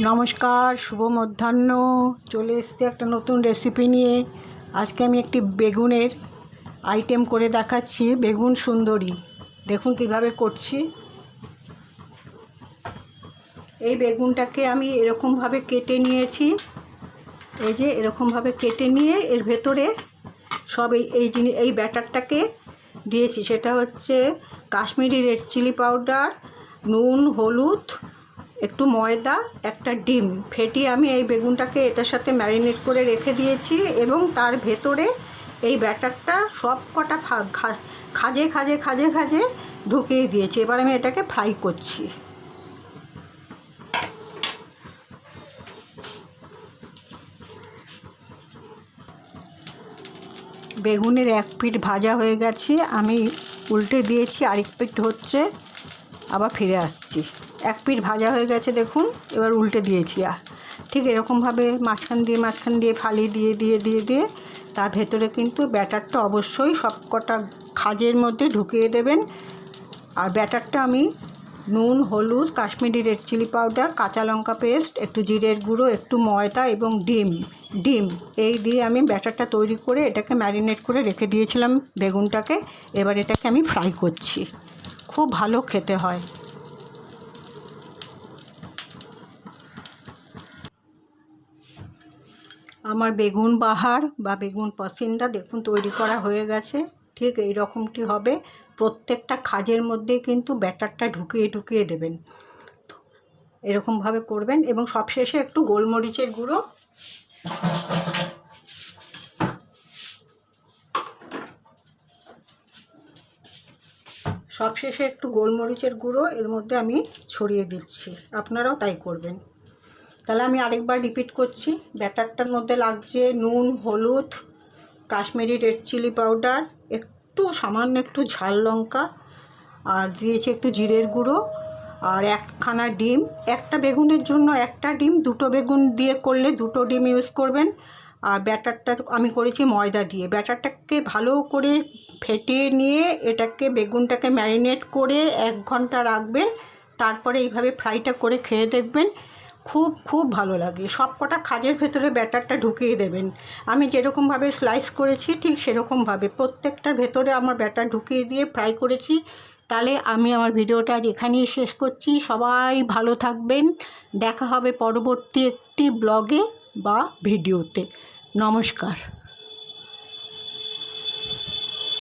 নমস্কার, শুভ মধ্যাহ্ন। চলে এসেছি একটা নতুন রেসিপি নিয়ে। আজকে আমি একটি বেগুনের আইটেম করে দেখাচ্ছি, বেগুন সুন্দরী। দেখুন কিভাবে করছি। এই বেগুনটাকে আমি এরকমভাবে কেটে নিয়েছি। এই যে এরকমভাবে কেটে নিয়ে এর ভেতরে সব এই ব্যাটারটাকে দিয়েছি। সেটা হচ্ছে কাশ্মীরি রেড চিলি পাউডার, নুন, হলুদ, একটু ময়দা, একটা ডিম ফেটিয়ে আমি এই বেগুনটাকে এটার সাথে ম্যারিনেট করে রেখে দিয়েছি এবং তার ভেতরে এই ব্যাটারটা সব কটা খাজে খাজে খাজে খাজে ঢুকিয়ে দিয়েছি। এবার আমি এটাকে ফ্রাই করছি। বেগুনের এক পিঠ ভাজা হয়ে গেছে, আমি উল্টে দিয়েছি, আরেক পিঠ হচ্ছে, আবার ফিরে আসছি। এক পিঠ ভাজা হয়ে গেছে দেখুন, এবার উল্টে দিয়েছি। ঠিক এরকমভাবে মাঝখান দিয়ে ফালি দিয়ে দিয়ে দিয়ে দিয়ে তার ভেতরে কিন্তু ব্যাটারটা অবশ্যই সব কটা খাজের মধ্যে ঢুকিয়ে দেবেন। আর ব্যাটারটা আমি নুন, হলুদ, কাশ্মীরি রেড চিলি পাউডার, কাঁচা লঙ্কা পেস্ট, একটু জিরের গুঁড়ো, একটু ময়দা এবং ডিম এই দিয়ে আমি ব্যাটারটা তৈরি করে এটাকে ম্যারিনেট করে রেখে দিয়েছিলাম বেগুনটাকে। এবার এটাকে আমি ফ্রাই করছি। খুব ভালো খেতে হয়। আমার বেগুন বাহার বা বেগুন পসিন্দা দেখুন তৈরি করা হয়ে গেছে। ঠিক এই রকমটি হবে। প্রত্যেকটা খাজের মধ্যে কিন্তু ব্যাটারটা ঢুকিয়ে ঢুকিয়ে দেবেন, এরকমভাবে করবেন। এবং সবশেষে একটু গোলমরিচের গুঁড়ো, এর মধ্যে আমি ছড়িয়ে দিচ্ছি। আপনারাও তাই করবেন। তাহলে আমি আরেকবার রিপিট করছি। ব্যাটারটার মধ্যে লাগছে নুন, হলুদ, কাশ্মীরি রেড চিলি পাউডার, একটু সামান্য একটু ঝাল লঙ্কা, আর দিয়েছি একটু জিরের গুঁড়ো, আর একখানা ডিম। একটা বেগুনের জন্য একটা ডিম, দুটো বেগুন দিয়ে করলে দুটো ডিম ইউজ করবেন। আর ব্যাটারটা আমি করেছি ময়দা দিয়ে। ব্যাটারটাকে ভালো করে ফেটিয়ে নিয়ে এটাকে বেগুনটাকে ম্যারিনেট করে 1 ঘন্টা রাখবেন। তারপরে এইভাবে ফ্রাইটা করে খেয়ে দেখবেন, খুব খুব ভালো লাগে। সব কটা খাজের ভেতরে ব্যাটারটা ঢুকিয়ে দেবেন। আমি যেরকমভাবে স্লাইস করেছি ঠিক সেরকমভাবে প্রত্যেকটার ভেতরে আমার ব্যাটার ঢুকিয়ে দিয়ে ফ্রাই করেছি। তাহলে আমি আমার ভিডিওটা আজ এখানেই শেষ করছি। সবাই ভালো থাকবেন। দেখা হবে পরবর্তী একটি ব্লগে বা ভিডিওতে। নমস্কার।